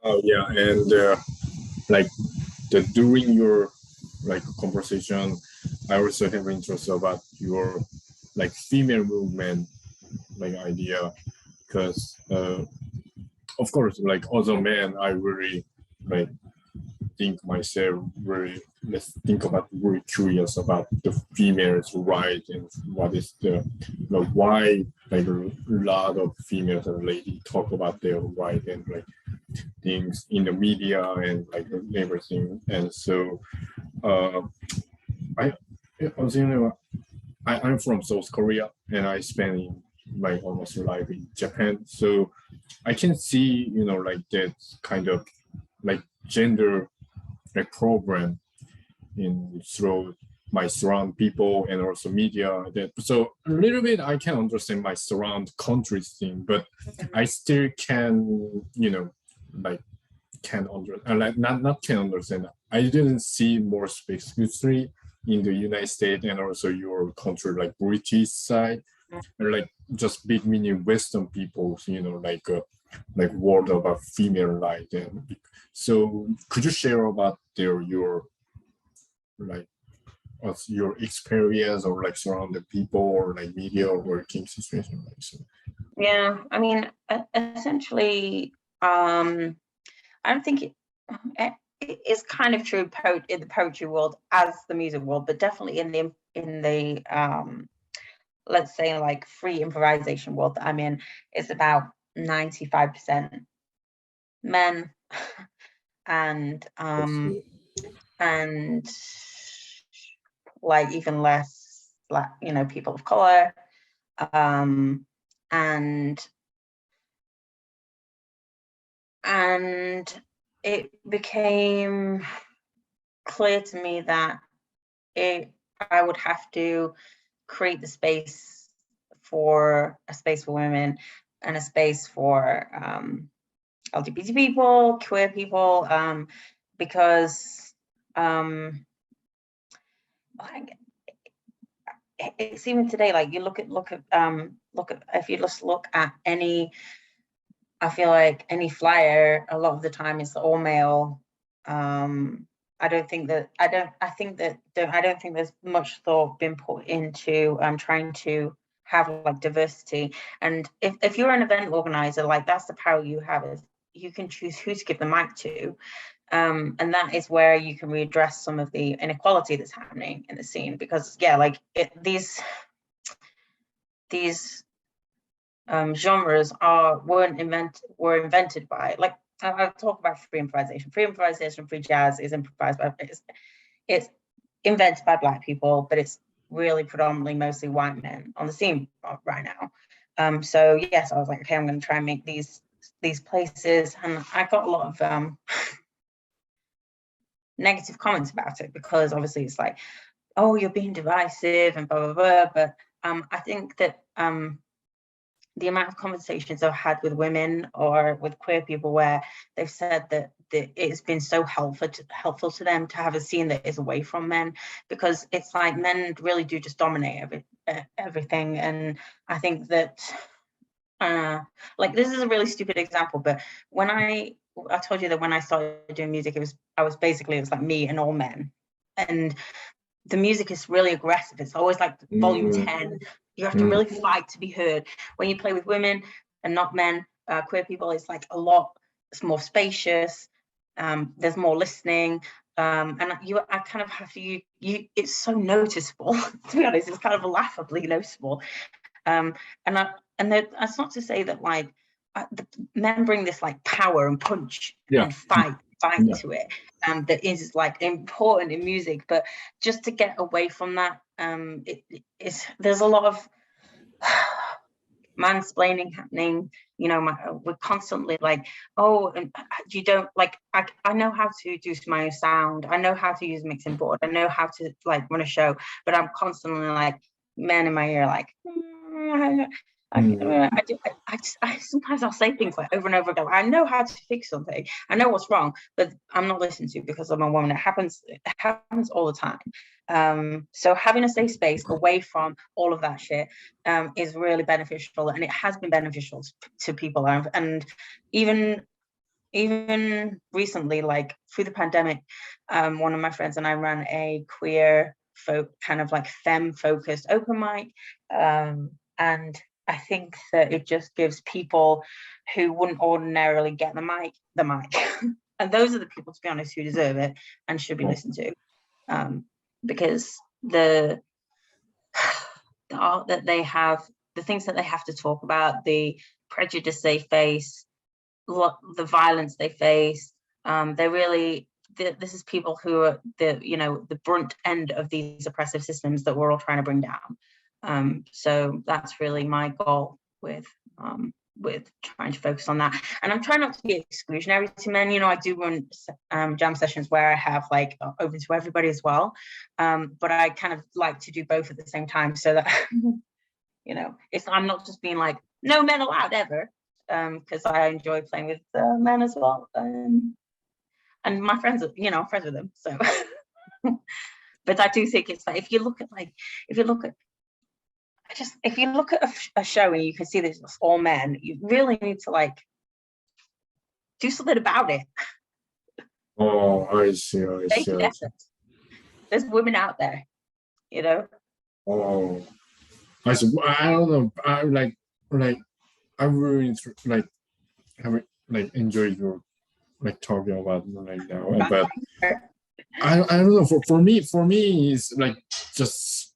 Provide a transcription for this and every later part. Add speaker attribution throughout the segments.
Speaker 1: Oh yeah, and like during your like conversation, I also have interest about your like female movement like idea because of course like as a man I really like think myself very let's think about very curious about the females right and what is the why like a lot of females and ladies talk about their right and like things in the media and like everything and so uh I was I'm from South Korea and I spent in my almost life in Japan so I can see like that kind of like gender like program in through my surround people and also media that so a little bit I can understand my surround countries thing but I still can like can understand like not can understand I didn't see more specifically in the United States and also your country like British side or like just big mini Western people like word about female life and so could you share about your like what's your experience or like surrounding people or like media or working situation like so?
Speaker 2: Yeah, I mean, essentially, I don't think it's kind of true in the poetry world as the music world, but definitely in the let's say like free improvisation world that I'm in, it's about 95% men and like even less like people of color and it became clear to me that I would have to create the space for women and a space for LGBT people, queer people, because it's even today, like you look at if you just look at any, I feel like any flyer, a lot of the time it's all male. I don't think there's much thought been put into trying to have like diversity. And if you're an event organizer, like that's the power you have, is you can choose who to give the mic to. And that is where you can readdress some of the inequality that's happening in the scene, because these genres were invented by, like I've talked about free improvisation, free jazz is improvised by, it's invented by Black people, but it's really predominantly mostly white men on the scene right now. So yes, I was like, okay, I'm going to try and make these places, and I got a lot of negative comments about it, because obviously it's like, oh, you're being divisive and blah blah blah. But I think that the amount of conversations I've had with women or with queer people where they've said that it's been so helpful to them to have a scene that is away from men, because it's like men really do just dominate everything. And I think that like, this is a really stupid example, but when I told you that when I started doing music, it was like me and all men, and the music is really aggressive. It's always like volume 10. You have to really fight to be heard. When you play with women and not men, queer people, it's like it's more spacious. There's more listening. And I kind of have to, it's so noticeable, to be honest, it's kind of laughably noticeable. And that's not to say that like the men bring this like power and punch and fight to it, that is like important in music, but just to get away from that, there's a lot of mansplaining happening. We're constantly like, oh, and you don't like, I know how to do my own sound, I know how to use a mixing board, I know how to like run a show, but I'm constantly like, man in my ear, like I sometimes I'll say things like over and over again, I know how to fix something, I know what's wrong, but I'm not listened to because I'm a woman. It happens all the time. So having a safe space away from all of that shit is really beneficial, and it has been beneficial to people. And even even recently, like through the pandemic, one of my friends and I ran a queer kind of like femme focused open mic, and I think that it just gives people who wouldn't ordinarily get the mic and those are the people, to be honest, who deserve it and should be listened to, because the art that they have, the things that they have to talk about, the prejudice they face, the violence they face, they're really, this is people who are the brunt end of these oppressive systems that we're all trying to bring down. So that's really my goal with trying to focus on that. And I'm trying not to be exclusionary to men. I do run jam sessions where I have like open to everybody as well, but I kind of like to do both at the same time, so that I'm not just being like, no men allowed ever, because I enjoy playing with men as well, and my friends, I'm friends with them, so but I do think it's like, if you look at a show and you can see this all men, you really need to like do something about it.
Speaker 1: Oh, I see.
Speaker 2: There's women out there,
Speaker 1: Oh, I see. I don't know. I I really enjoyed your talking about right now, but I don't know. For me, it's like just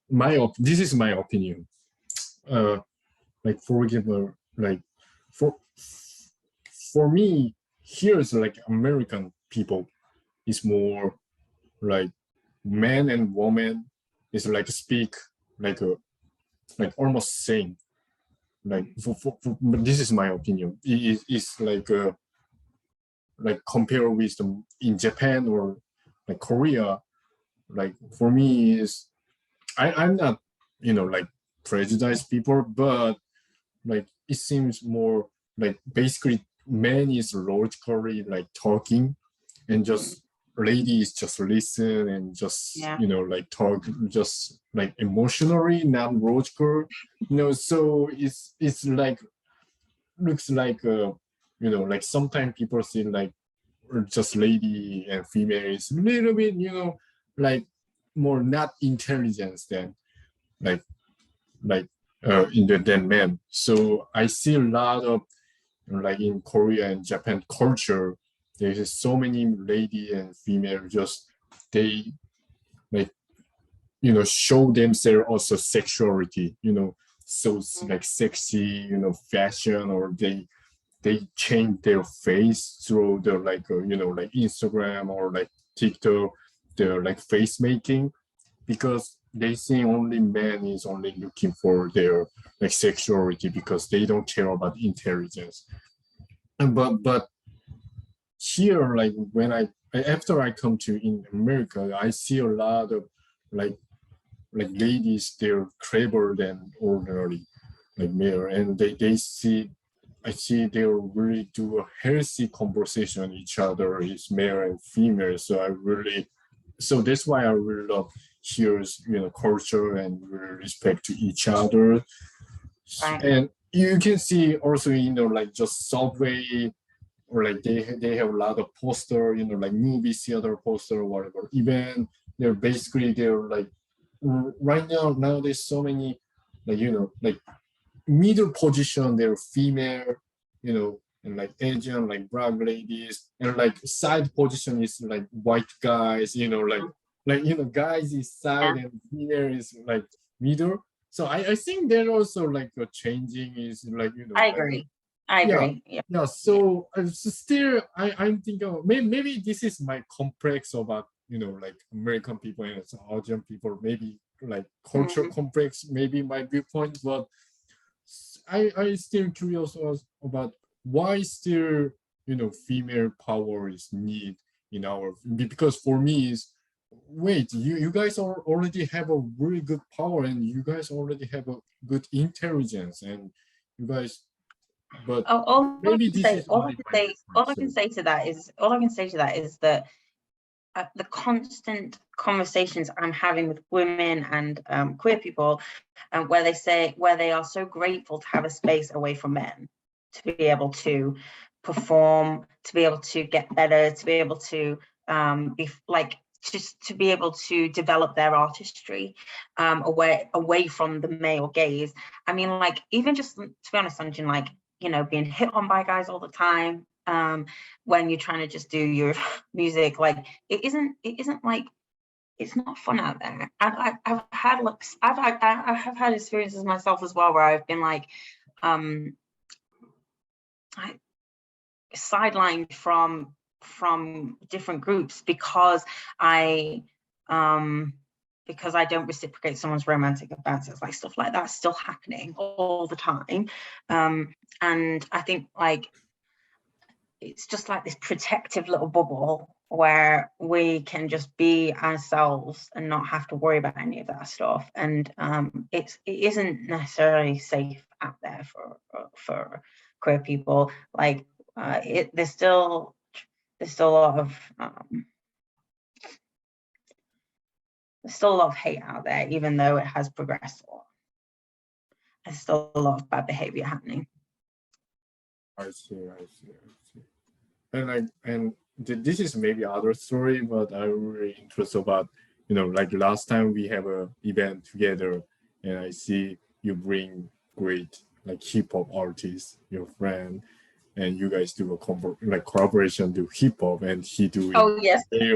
Speaker 1: this is my opinion. For example, for me, here's like American people is more like man and woman is like speak like almost same. This is my opinion. It's like compare with them in Japan or like Korea. Like for me is I'm not prejudiced people, but like it seems more like basically man is logically like talking, and just ladies just listen and just talk just like emotionally, not logical. So it's like looks like like sometimes people see like just lady and female is a little bit like more not intelligence than like than men. So I see a lot of like in Korea and Japan culture, there's so many lady and female just they like show themselves also sexuality, so like sexy, fashion, or they change their face through the like like Instagram or like TikTok, their like face making, because they think only men is only looking for their like sexuality because they don't care about intelligence. But here, like when after I come to in America, I see a lot of like ladies, they're clever than ordinary like male, and they see I see they really do a healthy conversation each other is male and female. So that's why I really love here's culture and really respect to each other.
Speaker 2: Right.
Speaker 1: And you can see also like just subway, or like they have a lot of poster, like movie theater poster or whatever. Even they're like right now there's so many like like middle position, they're female, and like Asian, like black ladies, and like side position is like white guys, guys is side and female is like middle. So I think they're also like changing is like
Speaker 2: I agree.
Speaker 1: Yeah. So still I'm thinking maybe this is my complex about like American people and Asian people, maybe like cultural complex, maybe my viewpoint, but I still curious about why still female power is need in our, because for me is wait, you guys already have a really good power, and you guys already have a good intelligence, and you guys, but maybe this is
Speaker 2: all I can say to that is that the constant conversations I'm having with women and queer people, where they are so grateful to have a space away from men to be able to perform, to be able to get better, to be able to be like, just to be able to develop their artistry away from the male gaze. I mean, like, even just to be honest, Seungjin, like, you know, being hit on by guys all the time, when you're trying to just do your music, like, it isn't like, it's not fun out there. I have had experiences myself as well, where I've been like, sidelined from different groups because I don't reciprocate someone's romantic advances. Like, stuff like that's still happening all the time. And I think, like, it's just like this protective little bubble where we can just be ourselves and not have to worry about any of that stuff. And it isn't necessarily safe out there for queer people. Like, there's still a lot of hate out there, even though it has progressed a lot. There's still a lot of bad behavior happening.
Speaker 1: I see. And this is maybe other story, but I'm really interested about, you know, like last time we have a event together, and I see you bring great like hip hop artists, your friend, and you guys do a collaboration, do hip hop, and he doing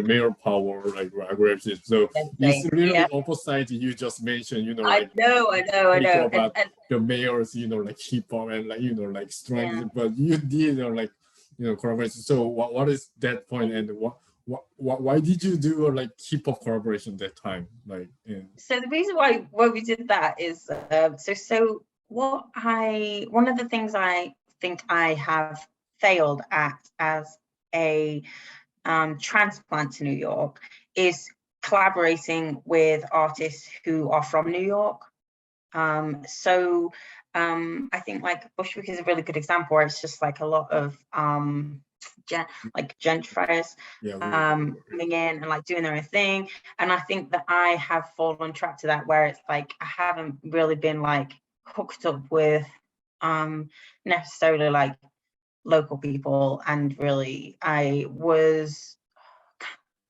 Speaker 1: male power, like aggressive. So it's really opposite you just mentioned, you know, like
Speaker 2: I know
Speaker 1: about the males, you know, like hip hop and like, you know, like strength, but you did, you know, like, you know, collaboration. So what is that point, and why did you do like hip hop collaboration that time? Like,
Speaker 2: so the reason why we did that is one of the things I think I have failed at as a transplant to New York is collaborating with artists who are from New York. I think like Bushwick is a really good example, where it's just like a lot of gentrifiers coming in and like doing their own thing. And I think that I have fallen trap to that, where it's like I haven't really been like hooked up with necessarily like local people. And really I was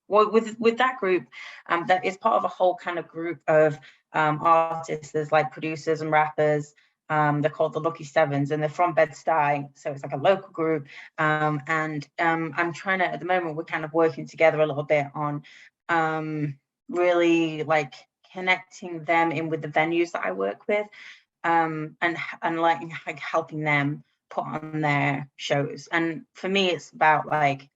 Speaker 2: with that group that is part of a whole kind of group of artists. There's like producers and rappers. They're called the Lucky Sevens, and they're from Bed-Stuy, so it's like a local group. I'm trying to, at the moment, we're kind of working together a little bit on really like connecting them in with the venues that I work with, and like helping them put on their shows. And for me, it's about like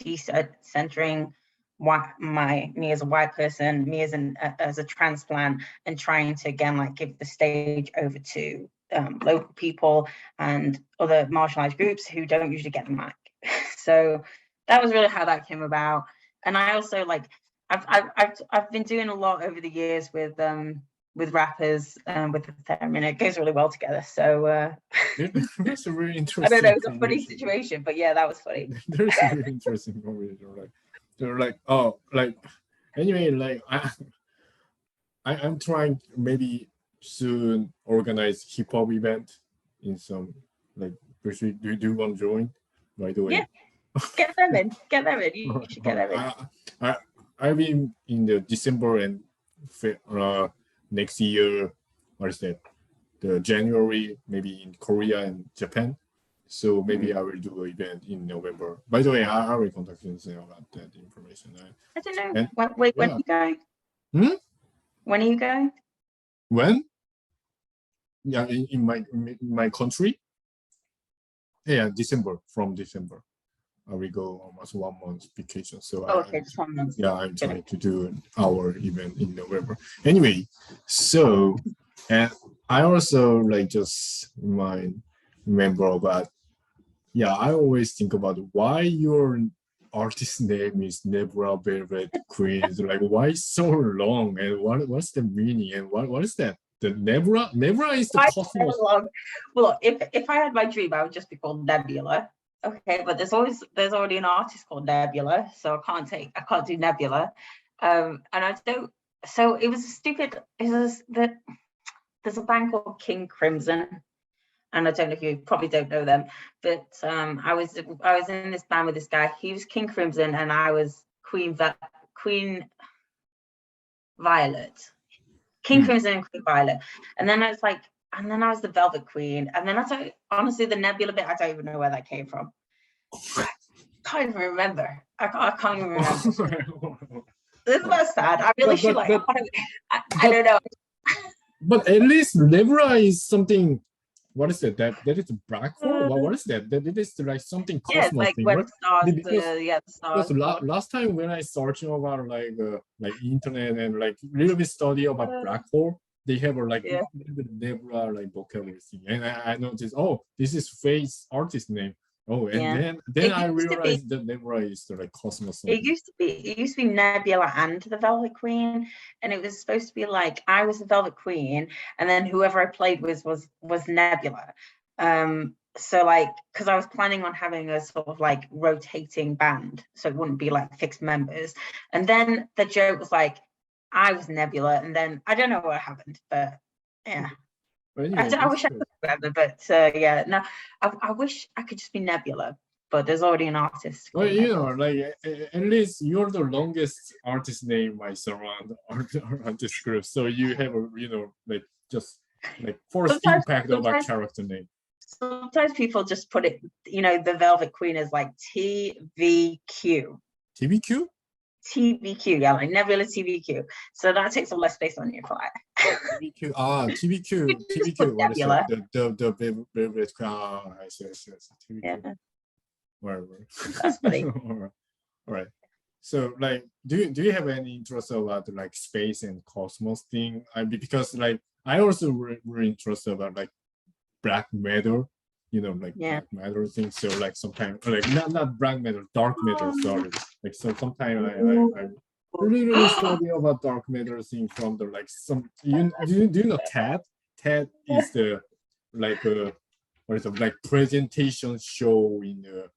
Speaker 2: decentering me as a white person, me as a transplant, and trying to again like give the stage over to local people and other marginalized groups who don't usually get the mic. So that was really how that came about. And I also like I've been doing a lot over the years with rappers, with the Theremin. It goes really well together. So
Speaker 1: that's a really interesting.
Speaker 2: I don't know, it's a funny situation, but yeah, that was funny.
Speaker 1: There's a really interesting conversation. Like they're like, oh, like anyway, like I'm trying maybe soon organize hip hop event in some like. Do you want to join? By the way,
Speaker 2: yeah, get them in. You should get them in.
Speaker 1: I've been in the December and next year. What is that? The January, maybe in Korea and Japan. So maybe I will do an event in November. By the way, I will contact you about that information.
Speaker 2: I don't know. When are you going? When are you going?
Speaker 1: When? Yeah, in my country. Yeah, from December. I will go almost 1 month vacation. So
Speaker 2: just 1 month.
Speaker 1: Yeah, I'm trying to do our event in November. Anyway, so and I also like just remember about, yeah, I always think about why your artist name is Nebula Velvet Queen. Like, why so long, and what's the meaning, and what is that? The Nebula is the cosmos.
Speaker 2: Well, if I had my dream, I would just be called Nebula. Okay, but there's already an artist called Nebula, so I can't do Nebula. And I don't. So it was stupid. There's a band called King Crimson, and I don't know if you probably don't know them, but I was in this band with this guy. He was King Crimson, and I was Queen Violet. King Crimson and Queen Violet, and then I was like, and then I was the Velvet Queen, and then honestly, the Nebula bit, I don't even know where that came from. I can't even remember. I can't even remember. This is sad. I really should I don't know.
Speaker 1: But at least Nebula is something. What is it? That is a black hole. What is that? That it is like something cosmos
Speaker 2: like
Speaker 1: thing,
Speaker 2: where
Speaker 1: right?
Speaker 2: the stars.
Speaker 1: Because last time when I searched about like internet and like little bit study about black hole, they have a like Nebula like vocabulary thing, and I noticed, oh, this is Faye's artist name. Oh, and then I realized that Nebula is the like cosmos.
Speaker 2: It used to be Nebula and the Velvet Queen, and it was supposed to be like I was the Velvet Queen, and then whoever I played with was Nebula. So like, because I was planning on having a sort of like rotating band, so it wouldn't be like fixed members. And then the joke was like I was Nebula, and then I don't know what happened, but yeah. I wish I could remember, but no, I wish I could just be Nebula, but there's already an artist.
Speaker 1: Well, you know, like at least you're the longest artist name I surround artist group, so you have a like just like first impact of a character name.
Speaker 2: Sometimes people just put it, the Velvet Queen is like TVQ.
Speaker 1: TVQ?
Speaker 2: TVQ, yeah, like Nebula TVQ. So that takes up less space on your file.
Speaker 1: TVQ, TVQ. What is it? The Velvet Queen. I see. TVQ.
Speaker 2: Yeah.
Speaker 1: Whatever.
Speaker 2: That's funny.
Speaker 1: All right. So, like, do you have any interest about like space and cosmos thing? Because like I also really interested about like black matter. Like black matter things. So like sometimes like not black matter, dark matter. Sorry. Like so sometimes I really study about dark matter thing from the like some do you know TED? TED is the like what is it, like presentation show in the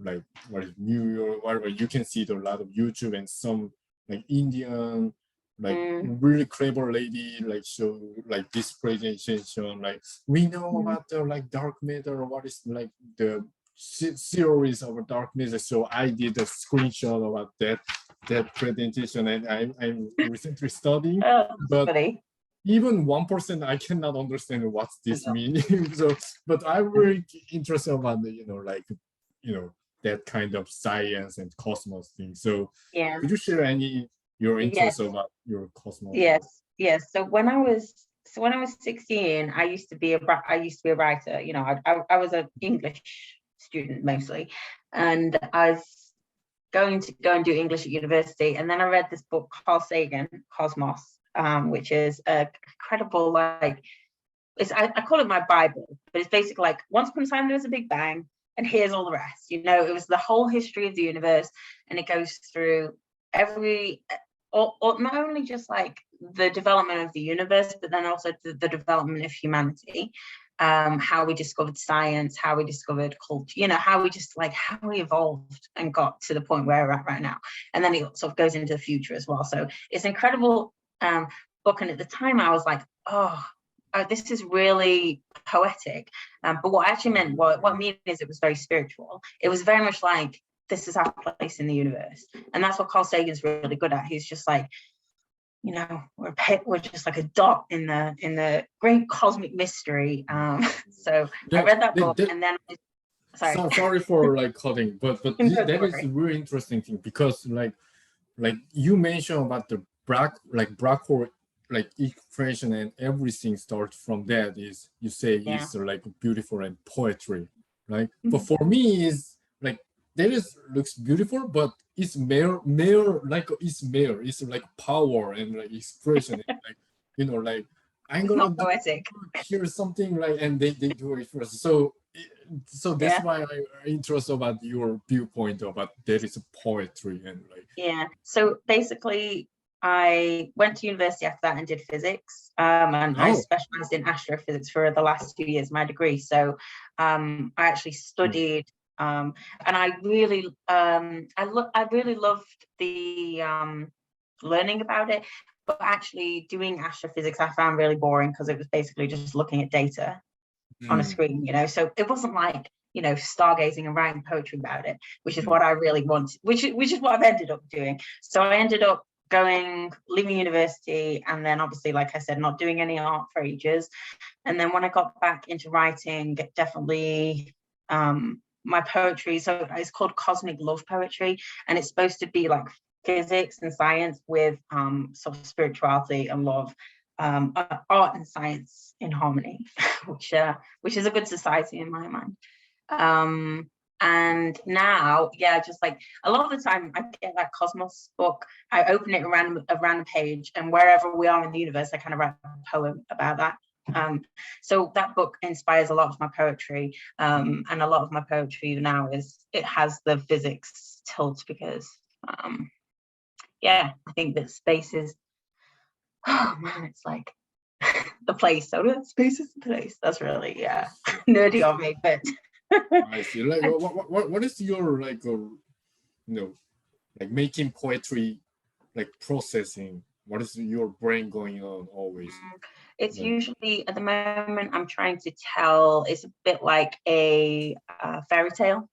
Speaker 1: like what is New York, whatever. You can see a lot of YouTube and some like Indian like really clever lady like show like this presentation like we know about the like dark matter, what is like the series of dark matter. So I did a screenshot about that presentation, and I'm recently studying, but
Speaker 2: funny.
Speaker 1: even 1% I cannot understand what this means. So but I'm really interested about the that kind of science and cosmos thing. So could you share your interest about your cosmos?
Speaker 2: Yes. So when I was 16, I used to be a writer. I was an English student mostly, and I was going to go and do English at university. And then I read this book, Carl Sagan, Cosmos, which is a incredible like. I call it my Bible, but it's basically like once upon a time there was a Big Bang, and here's all the rest. It was the whole history of the universe, and it goes through or not only just like the development of the universe, but then also the development of humanity, how we discovered science, how we discovered culture, how we evolved and got to the point where we're at right now. And then it sort of goes into the future as well. So it's an incredible book. And at the time I was like, this is really poetic. But what I actually meant, what I mean is it was very spiritual. It was very much like, this is our place in the universe. And that's what Carl Sagan's really good at. He's just like, we're just like a dot in the great cosmic mystery. So I read that book, and then
Speaker 1: sorry for like cutting, but that is a really interesting thing, because like you mentioned about the black hole like equation, and everything starts from that. Is you say it's like beautiful and poetry, right? But for me is like that looks beautiful, but it's mere it's like power and like expression and like I'm gonna hear something like, and they do it first. So that's why I'm interested about your viewpoint about that is poetry and like.
Speaker 2: So basically I went to university after that and did physics, and I specialized in astrophysics for the last 2 years of my degree. So I actually studied and I really loved the learning about it, but actually doing astrophysics I found really boring, because it was basically just looking at data. on a screen, you know. So it wasn't like, you know, stargazing and writing poetry about it, which is what I really wanted, which is what I've ended up doing. So I ended up leaving university, and then obviously, like I said, not doing any art for ages. And then when I got back into writing, definitely my poetry, so it's called cosmic love poetry, and it's supposed to be like physics and science with sort of spirituality and love, art and science in harmony, which is a good society in my mind. And now, yeah, just like a lot of the time I get that Cosmos book, I open it around a random page, and wherever we are in the universe, I kind of write a poem about that. So that book inspires a lot of my poetry, and a lot of my poetry now it has the physics tilt, because yeah, I think that space is, oh man, it's like the place. So space is the place. That's really nerdy of me, but
Speaker 1: I see. Like, what is your like, you know, like making poetry, like processing? What is your brain going on always?
Speaker 2: It's usually, at the moment, I'm trying to tell. It's a bit like a fairy tale.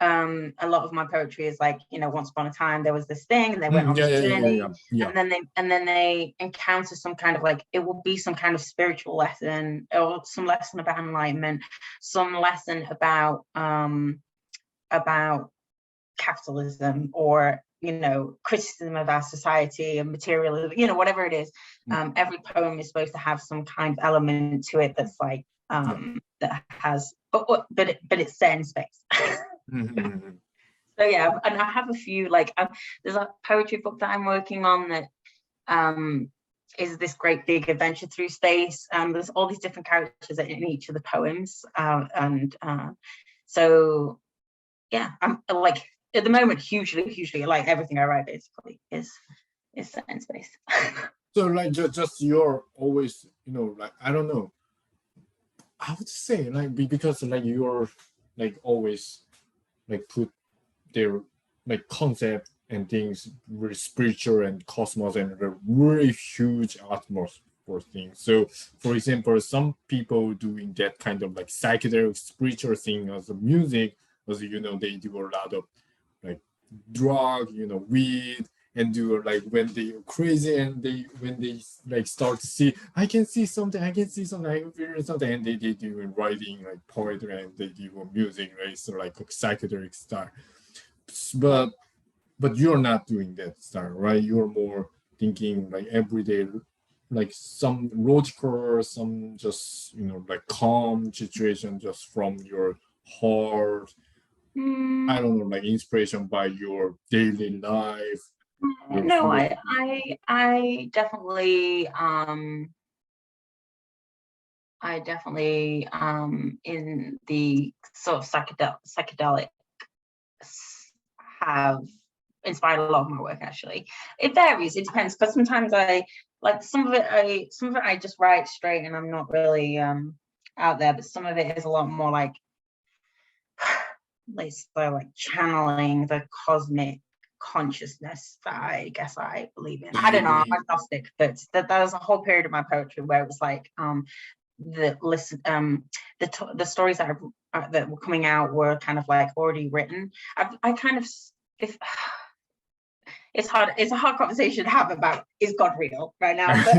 Speaker 2: A lot of my poetry is like, you know, once upon a time there was this thing, and they went on this journey, and then they encounter some kind of, like, it will be some kind of spiritual lesson, or some lesson about enlightenment, some lesson about capitalism, or, you know, criticism of our society and materialism, you know, whatever it is. Every poem is supposed to have some kind of element to it that's like that has, but it's set in space. So yeah, and I have a few, like, there's a poetry book that I'm working on that is this great big adventure through space. There's all these different characters in each of the poems, so yeah, I'm like, at the moment, hugely like everything I write basically is set in space.
Speaker 1: So like just you're always, you know, like, I don't know, I would say, like, because like you're like always like put their like concept and things very spiritual and cosmos and a very huge atmosphere thing. So for example, some people doing that kind of like psychedelic spiritual thing as a music, as you know, they do a lot of like drug, you know, weed, and do like when they're crazy, and when they like start to see, I can see something, I can feel something, and they do writing like poetry, and they do music, right? So like a psychedelic style. But you're not doing that style, right? You're more thinking like everyday, like some logical, some just, you know, like calm situation just from your heart. I don't know, like inspiration by your daily life.
Speaker 2: No, I definitely in the sort of psychedelic have inspired a lot of my work. Actually, it varies, it depends, because sometimes I like some of it I just write straight, and I'm not really out there, but some of it is a lot more like, let's say, like channeling the cosmic consciousness that I guess I believe in. I don't know, I'm agnostic, but that was a whole period of my poetry where it was like the stories that were coming out were kind of like already written. I kind of, if it's a hard conversation to have about, is God real right now? But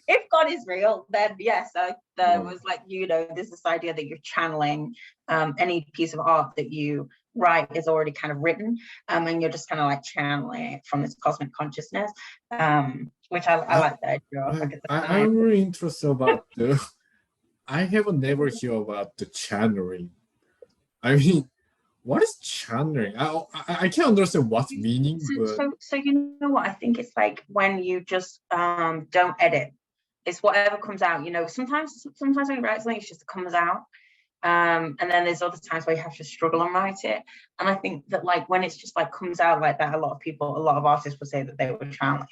Speaker 2: if God is real, then yes, there was like, you know, there's this idea that you're channeling any piece of art that you write is already kind of written, and you're just kind of like channeling it from this cosmic consciousness, which I like that idea.
Speaker 1: I'm really interested about I haven't never heard about the channeling. I mean, what is channeling? I can't understand what's meaning.
Speaker 2: So you know what? I think it's like when you just don't edit. It's whatever comes out. You know, sometimes when you write something, it just comes out. And then there's other times where you have to struggle and write it. And I think that like when it's just like comes out like that, a lot of artists would say that they were channeling.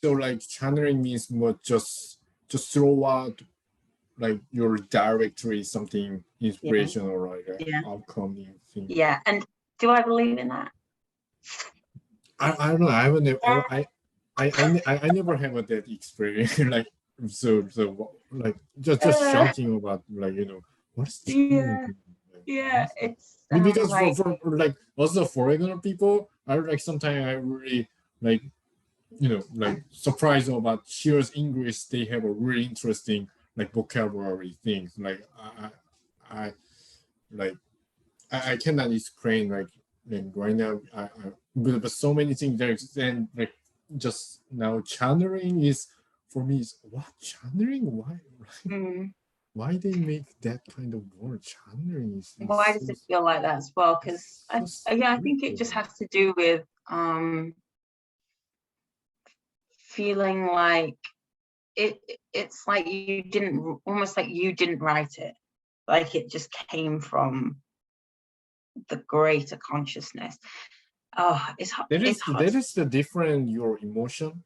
Speaker 1: So like channeling means more just throw out like your directory, something inspirational, or like outcome thing.
Speaker 2: Yeah, and do I believe in that?
Speaker 1: I don't know. I haven't. I never had that experience. Like so like just shouting about like what's channeling?
Speaker 2: Yeah, it's
Speaker 1: Because
Speaker 2: like
Speaker 1: for like also foreigner people, I like sometimes I really like like surprised about Shear's English. They have a really interesting like vocabulary things. Like I like I cannot explain like right now. But so many things there, and like just now channeling is for me is what channeling? Why why they make that kind of word channeling is
Speaker 2: why does
Speaker 1: so
Speaker 2: it feel like that as well? Because
Speaker 1: so
Speaker 2: I think it just has to do with feeling like it's like you didn't, almost like you didn't write it, like it just came from the greater consciousness. Oh, it's hard.
Speaker 1: that
Speaker 2: It's hard.
Speaker 1: is the different your emotion,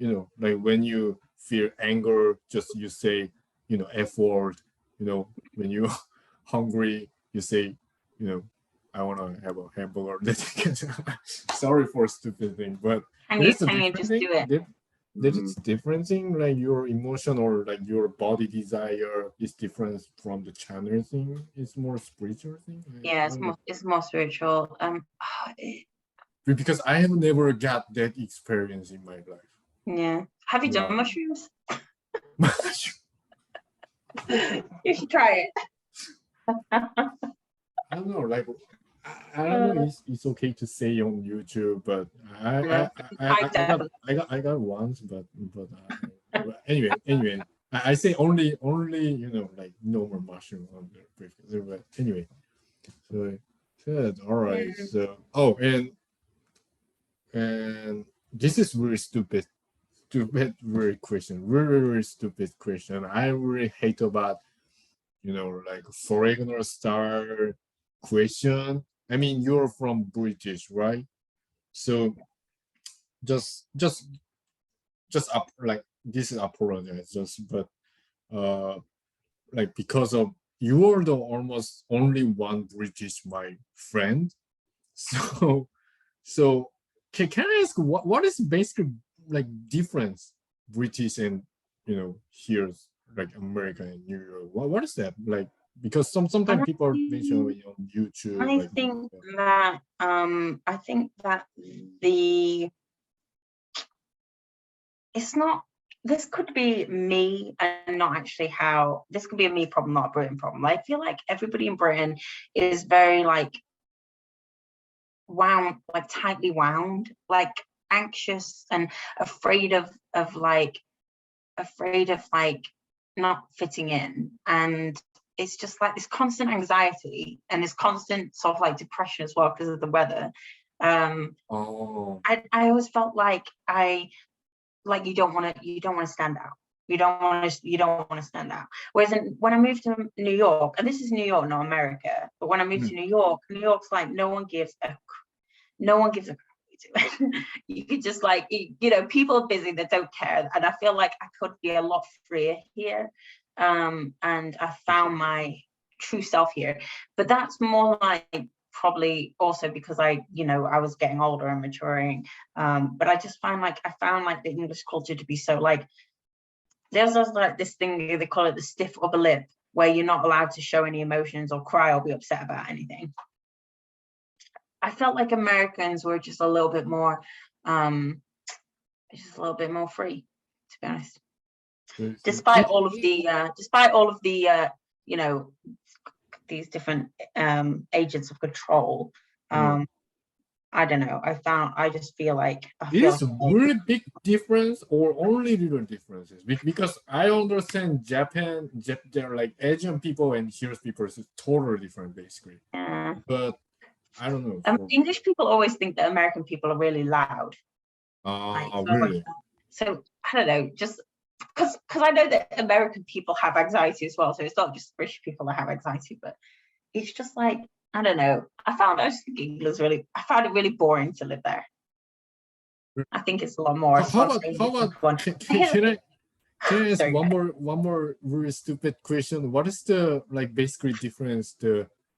Speaker 1: like when you feel anger, just you say F word, when you hungry you say I want to have a hamburger. Sorry for stupid thing, but
Speaker 2: Can
Speaker 1: there's a
Speaker 2: you
Speaker 1: different
Speaker 2: just
Speaker 1: thing.
Speaker 2: do it?
Speaker 1: There's different thing, like your emotion or like your body desire is different from the channel thing. It's more spiritual thing.
Speaker 2: Yeah,
Speaker 1: I don't know.
Speaker 2: it's more spiritual.
Speaker 1: Because I have never got that experience in my life.
Speaker 2: Yeah. Have you done mushrooms?
Speaker 1: I
Speaker 2: You should try it.
Speaker 1: don't know, like I don't know. It's okay to say on YouTube, but I got once, but anyway, I say only like normal mushroom on the brief. But anyway, so good. All right. So and this is really stupid, very question, very stupid question. I really hate about like foreigner star question. I mean, you're from British, right? So just up like this is apologize just but uh like because of you're the almost only one British my friend. So so can I ask what is basically like difference British and here's like America and New York? What is that like? Because sometimes people are mentioning on YouTube.
Speaker 2: I
Speaker 1: Like,
Speaker 2: think that the it's not, this could be me and not actually how, this could be a me problem, not a Britain problem. I feel like everybody in Britain is very like wound, like tightly wound, like anxious and afraid of not fitting in. And it's just like this constant anxiety and this constant sort of like depression as well because of the weather. I always felt like you don't want to stand out. You don't want to stand out. Whereas when I moved to New York, and this is New York, not America, but when I moved to New York's like no one gives a you could just like people are busy, they don't care, and I feel like I could be a lot freer here, and I found my true self here. But that's more like probably also because I was getting older and maturing, but I found like the English culture to be so like, there's also like this thing they call it the stiff upper lip, where you're not allowed to show any emotions or cry or be upset about anything. I felt like Americans were just a little bit more free, to be honest. Despite all of the these different agents of control, I don't know. I just feel like
Speaker 1: is really big difference or only little differences, because I understand Japan, they're like Asian people and here's people is totally different basically. But I don't know.
Speaker 2: English people always think that American people are really loud.
Speaker 1: Really?
Speaker 2: So I don't know, just because I know that American people have anxiety as well. So it's not just British people that have anxiety, but it's just like, I don't know. I found it really boring to live there. I think it's a lot more.
Speaker 1: How about can I ask one more really stupid question? What is the like basically difference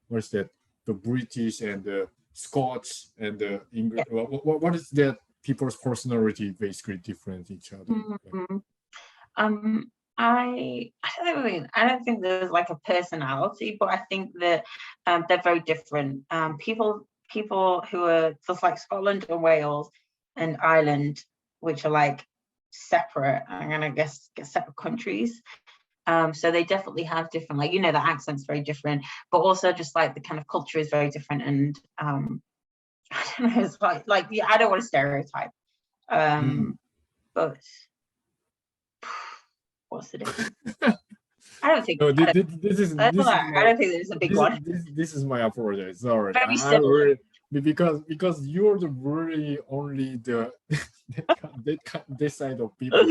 Speaker 1: what's that, the British and the Scotch and the English? Yeah. What is that people's personality basically different each other?
Speaker 2: I don't think there's like a personality, but I think that they're very different. People who are just like Scotland and Wales and Ireland, which are like separate, I'm gonna guess separate countries. So they definitely have different, like, the accent's very different, but also just like the kind of culture is very different. And I don't know, it's like yeah, I don't want to stereotype, but what's the difference? I don't think.
Speaker 1: No,
Speaker 2: I don't,
Speaker 1: this is
Speaker 2: I
Speaker 1: my
Speaker 2: don't think there's a big one.
Speaker 1: this is my apology. Sorry,
Speaker 2: Very
Speaker 1: I
Speaker 2: similar.
Speaker 1: really, because you're the really only the this side of people.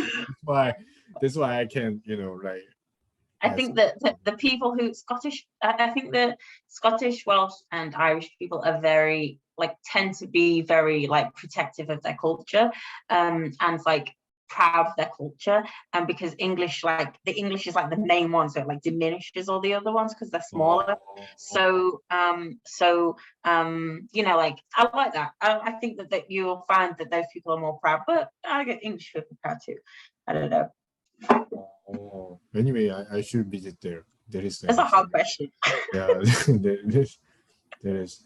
Speaker 1: That's why I can, like.
Speaker 2: I think that the people who I think that Scottish, Welsh, and Irish people are very tend to be very protective of their culture, and like proud of their culture. And because English, the English is like the main one, so it diminishes all the other ones because they're smaller. So I like that. I think that you'll find that those people are more proud, but I get English people proud too. I don't know.
Speaker 1: Oh, anyway, I should visit there.
Speaker 2: That's a hard question.
Speaker 1: Yeah, there is.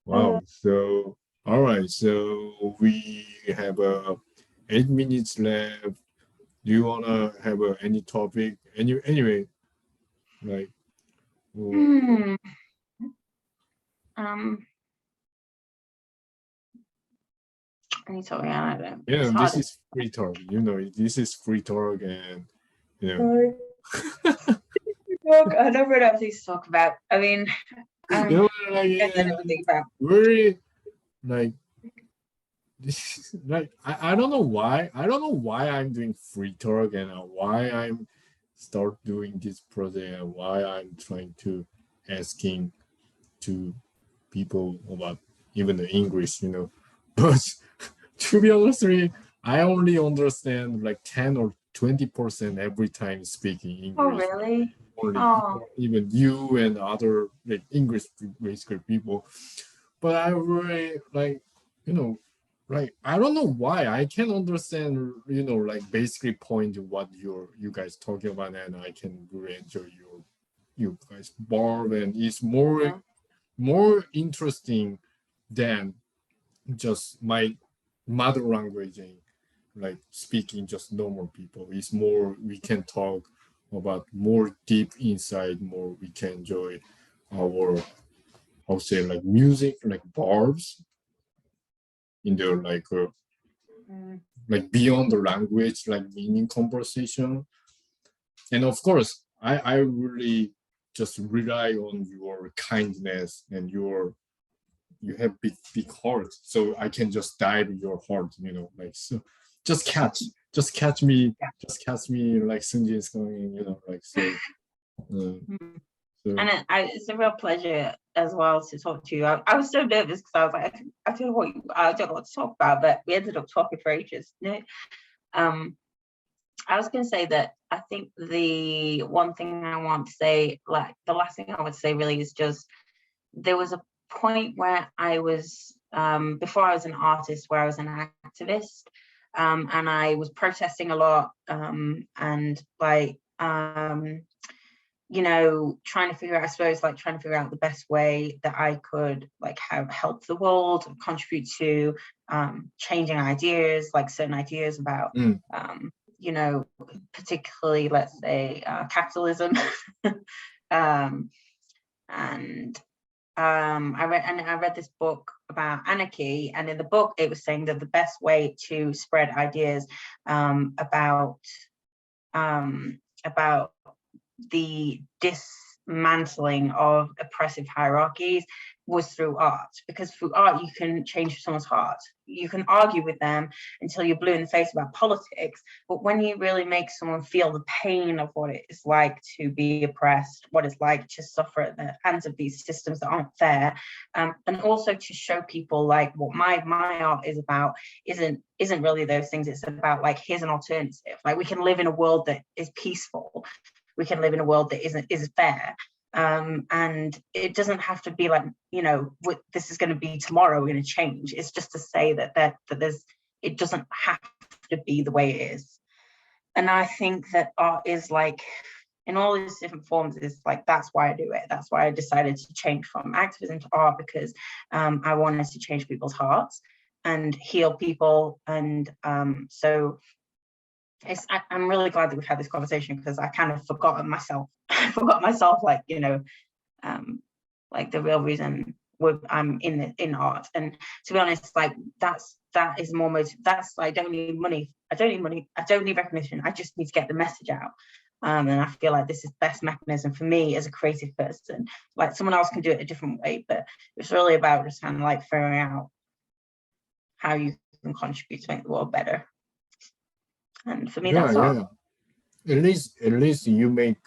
Speaker 1: Wow. So, all right. So we have 8 minutes left. Do you wanna have any topic? Anyway, like.
Speaker 2: Any topic, I don't know.
Speaker 1: Yeah, this is free talk. This is free talk, and
Speaker 2: I never know things to talk about. I mean,
Speaker 1: very this I don't know why. I don't know why I'm doing free talk and why I'm start doing this project and why I'm trying to asking to people about even the English, But to be honest, I only understand like 10 or 20% every time speaking English.
Speaker 2: Oh, really?
Speaker 1: Even you and other English basically people. But I really I don't know why I can understand, basically point to what you guys talking about, and I can really enjoy you guys barb, and it's more interesting than just my mother language and speaking just normal people. It's more we can talk about more deep inside, more we can enjoy our I'll say music, barbs in their beyond the language, meaning conversation. And of course, I really just rely on your kindness and you have big heart, so I can just dive in your heart, so just catch me like Seungjin's going, so.
Speaker 2: And it's a real pleasure as well to talk to you. I was so nervous because I was like, I don't know what to talk about, but we ended up talking for ages. I was going to say that I think the one thing I want to say, the last thing I would say really is just there was a point where I was, before I was an artist, where I was an activist, and I was protesting a lot, and trying to figure out the best way that I could help the world, contribute to changing ideas, certain ideas about particularly, let's say, capitalism. I read this book about anarchy, and in the book it was saying that the best way to spread ideas about the dismantling of oppressive hierarchies was through art, because through art you can change someone's heart. You can argue with them until you're blue in the face about politics, but when you really make someone feel the pain of what it's like to be oppressed, what it's like to suffer at the hands of these systems that aren't fair, and also to show people what my art is about isn't really those things. It's about here's an alternative. We can live in a world that is peaceful. We can live in a world that is fair. And it doesn't have to be this is going to be tomorrow, we're going to change. It's just to say that there's, it doesn't have to be the way it is. And I think that art is like, in all these different forms, is like, that's why I do it. That's why I decided to change from activism to art, because I wanted to change people's hearts and heal people. And so I'm really glad that we've had this conversation, because I kind of forgotten myself. I forgot myself, like, you know, like the real reason I'm in art. And to be honest, like that is more that's, I don't need money. I don't need recognition. I just need to get the message out. And I feel like this is the best mechanism for me as a creative person. Like someone else can do it a different way, but it's really about just kind of like figuring out how you can contribute to make the world better. And for me, that's art.
Speaker 1: At least you make,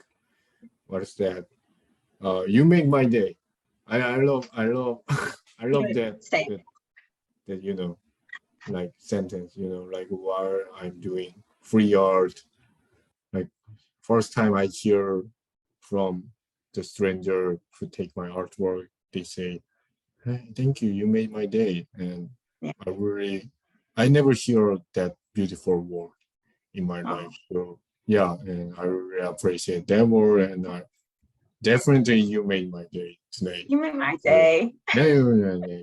Speaker 1: what is that? You make my day. I love I love that you know, like sentence, you know, like while I'm doing free art, like first time I hear from the stranger who take my artwork, they say, hey, thank you, you made my day. And I never hear that beautiful word in my life. So yeah, and I really appreciate that word, and definitely you made my day today.
Speaker 2: You made my day.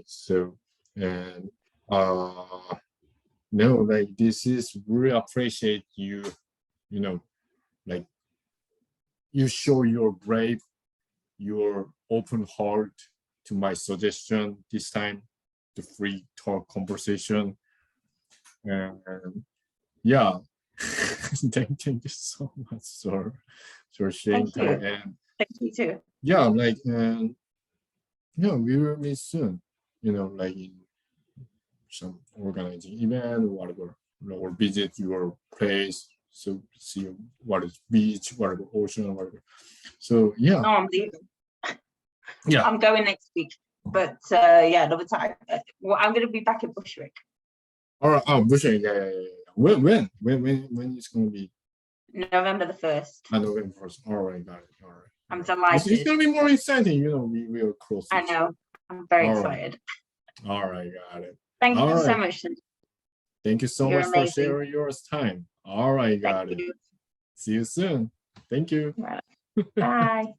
Speaker 1: So, and no, like this is really appreciate you, you know, like you show your brave, your open heart to my suggestion this time, the free talk conversation. And yeah, thank you so much for sharing time. And
Speaker 2: thank you too.
Speaker 1: Yeah, like we will meet soon, you know, like in some organizing event or whatever, or visit your place, so see what is beach, whatever, ocean, or whatever. So yeah.
Speaker 2: No, I'm leaving.
Speaker 1: Yeah,
Speaker 2: I'm going next week, but yeah, another time. Well, I'm going to be back in Bushwick.
Speaker 1: All right. Oh, Bushwick. Yeah. When it's going to be?
Speaker 2: November the 1st.
Speaker 1: November 1st. All right, got it. All right.
Speaker 2: I'm delighted.
Speaker 1: It's going to be more exciting, you know. We are close.
Speaker 2: I know. I'm very excited.
Speaker 1: All right, got it.
Speaker 2: Thank you so much.
Speaker 1: Thank you so much for sharing your time. All right, got it. See you soon. Thank you.
Speaker 2: Bye.